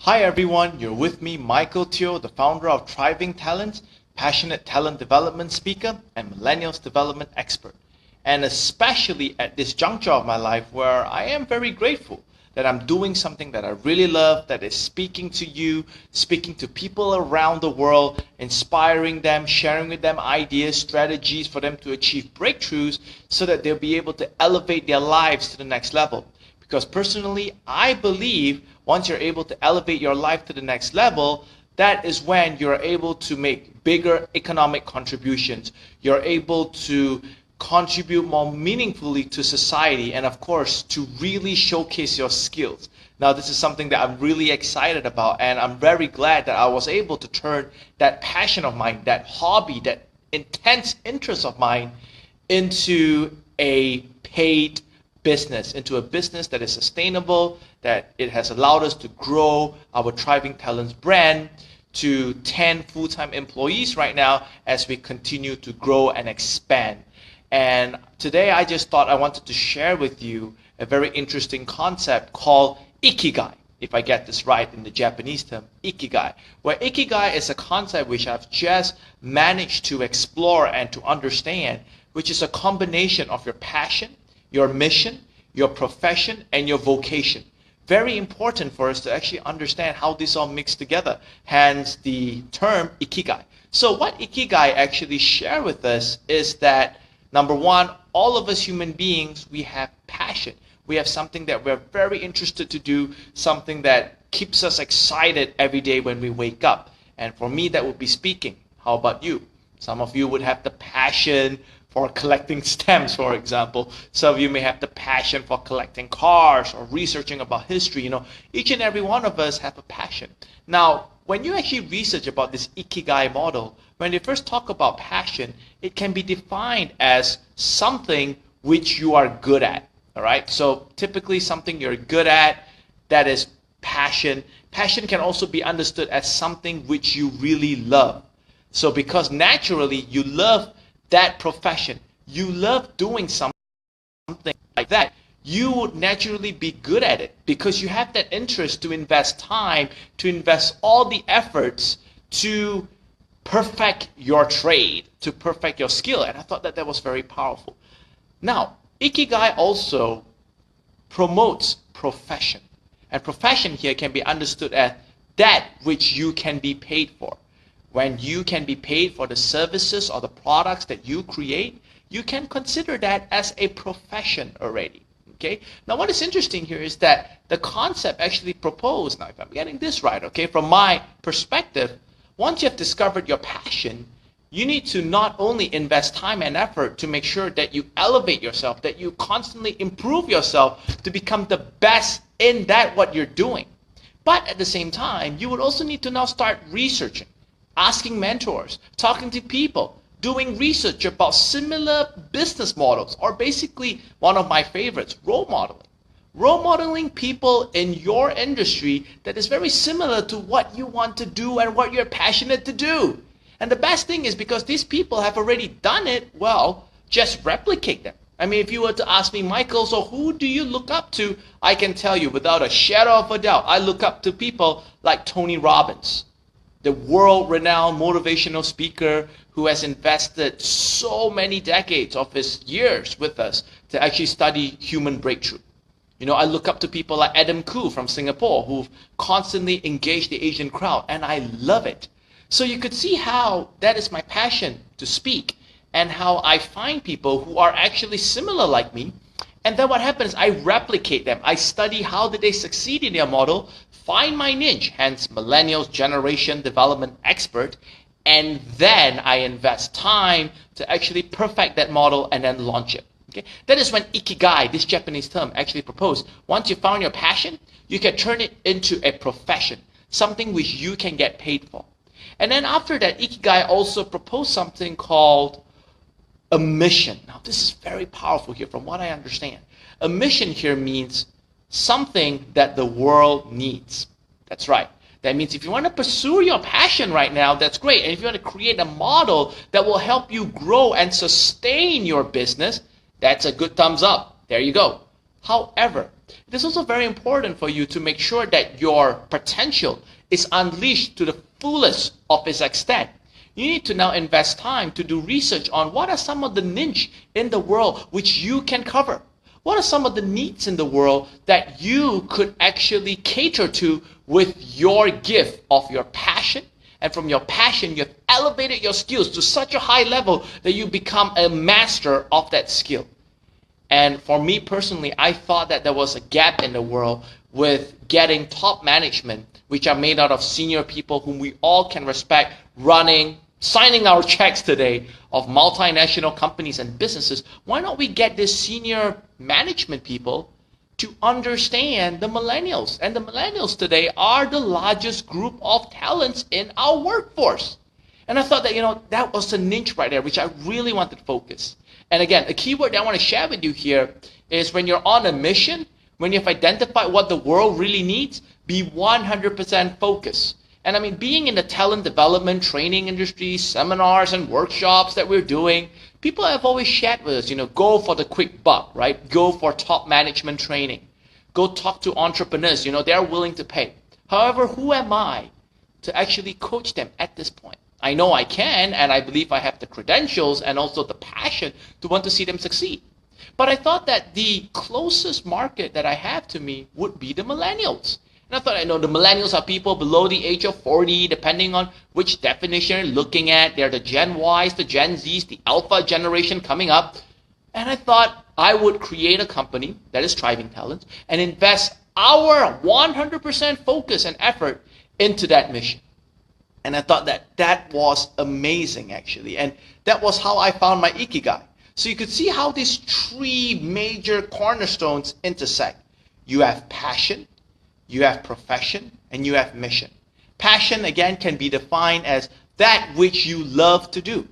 Hi everyone, you're with me, Michael Teoh, the founder of Thriving Talents, passionate talent development speaker, and millennials development expert. And especially at this juncture of my life where I am very grateful that I'm doing something that I really love, that is speaking to you, speaking to people around the world, inspiring them, sharing with them ideas, strategies for them to achieve breakthroughs so that they'll be able to elevate their lives to the next level. Because personally, I believe once you're able to elevate your life to the next level, that is when you're able to make bigger economic contributions. You're able to contribute more meaningfully to society and, of course, to really showcase your skills. Now, this is something that I'm really excited about, and I'm very glad that I was able to turn that passion of mine, that hobby, that intense interest of mine into a paid business, into a business that is sustainable, that it has allowed us to grow our Thriving Talents brand to 10 full-time employees right now as we continue to grow and expand. And today I just thought I wanted to share with you a very interesting concept called Ikega, if I get this right in the Japanese term, Ikega, where Ikega is a concept which I've just managed to explore and to understand, which is a combination of your passion, your mission, your profession, and your vocation. Very important for us to actually understand how this all mixed together, hence the term Ikigai. So what Ikigai actually share with us is that, number one, all of us human beings, we have passion. We have something that we're very interested to do, something that keeps us excited every day when we wake up. And for me, that would be speaking. How about you? Some of you would have the passion for collecting stamps, for example. Some of you may have the passion for collecting cars or researching about history. Each and every one of us have a passion. Now, when you actually research about this Ikigai model, when they first talk about passion, it can be defined as something which you are good at. All right. So typically something you're good at, that is passion. Passion can also be understood as something which you really love. So because naturally you love that profession, you love doing something like that, you would naturally be good at it because you have that interest to invest time, to invest all the efforts to perfect your trade, to perfect your skill. And I thought that was very powerful. Now, Ikigai also promotes profession. And profession here can be understood as that which you can be paid for. When you can be paid for the services or the products that you create, you can consider that as a profession already. Okay. Now, what is interesting here is that the concept actually proposed, now if I'm getting this right, okay, from my perspective, once you have discovered your passion, you need to not only invest time and effort to make sure that you elevate yourself, that you constantly improve yourself to become the best in that what you're doing. But at the same time, you would also need to now start researching, asking mentors, talking to people, doing research about similar business models, or basically one of my favorites, role modeling. Role modeling people in your industry that is very similar to what you want to do and what you're passionate to do. And the best thing is because these people have already done it, well, just replicate them. I mean, if you were to ask me, Michael, so who do you look up to? I can tell you without a shadow of a doubt, I look up to people like Tony Robbins, the world-renowned motivational speaker who has invested so many decades of his years with us to actually study human breakthrough. I look up to people like Adam Khoo from Singapore who've constantly engaged the Asian crowd, and I love it. So you could see how that is my passion to speak and how I find people who are actually similar like me. And then what happens, I replicate them. I study how did they succeed in their model, find my niche, hence millennials generation development expert, and then I invest time to actually perfect that model and then launch it. Okay? That is when Ikigai, this Japanese term, actually proposed. Once you found your passion, you can turn it into a profession, something which you can get paid for. And then after that, Ikigai also proposed something called a mission. Now, this is very powerful here from what I understand. A mission here means something that the world needs. That's right. That means if you want to pursue your passion right now, that's great. And if you want to create a model that will help you grow and sustain your business, that's a good thumbs up. There you go. However, It is also very important for you to make sure that your potential is unleashed to the fullest of its extent. You need to now invest time to do research on what are some of the niche in the world which you can cover. What are some of the needs in the world that you could actually cater to with your gift of your passion? And from your passion, you have elevated your skills to such a high level that you become a master of that skill. And for me personally, I thought that there was a gap in the world with getting top management, which are made out of senior people whom we all can respect, running, signing our checks today of multinational companies and businesses. Why not we get this senior management people to understand the millennials? And the millennials today are the largest group of talents in our workforce. And I thought that, that was the niche right there, which I really wanted to focus. And again, a keyword that I want to share with you here is when you're on a mission, when you've identified what the world really needs, be 100% focused. And I mean, being in the talent development, training industry, seminars and workshops that we're doing, people have always shared with us, go for the quick buck, right? Go for top management training. Go talk to entrepreneurs, they're willing to pay. However, who am I to actually coach them at this point? I know I can, and I believe I have the credentials and also the passion to want to see them succeed. But I thought that the closest market that I have to me would be the millennials. And I thought, the millennials are people below the age of 40, depending on which definition you're looking at. They're the Gen Ys, the Gen Zs, the Alpha generation coming up. And I thought I would create a company that is Thriving Talents and invest our 100% focus and effort into that mission. And I thought that was amazing, actually. And that was how I found my Ikigai. So you could see how these three major cornerstones intersect. You have passion, you have profession, and you have mission. Passion, again, can be defined as that which you love to do.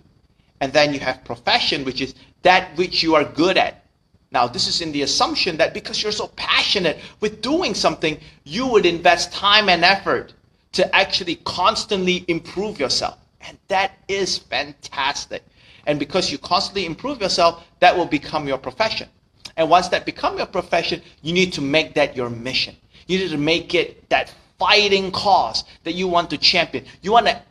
And then you have profession, which is that which you are good at. Now, this is in the assumption that because you're so passionate with doing something, you would invest time and effort to actually constantly improve yourself. And that is fantastic. And because you constantly improve yourself, that will become your profession. And once that becomes your profession, you need to make that your mission. You need to make it that fighting cause that you want to champion. You want to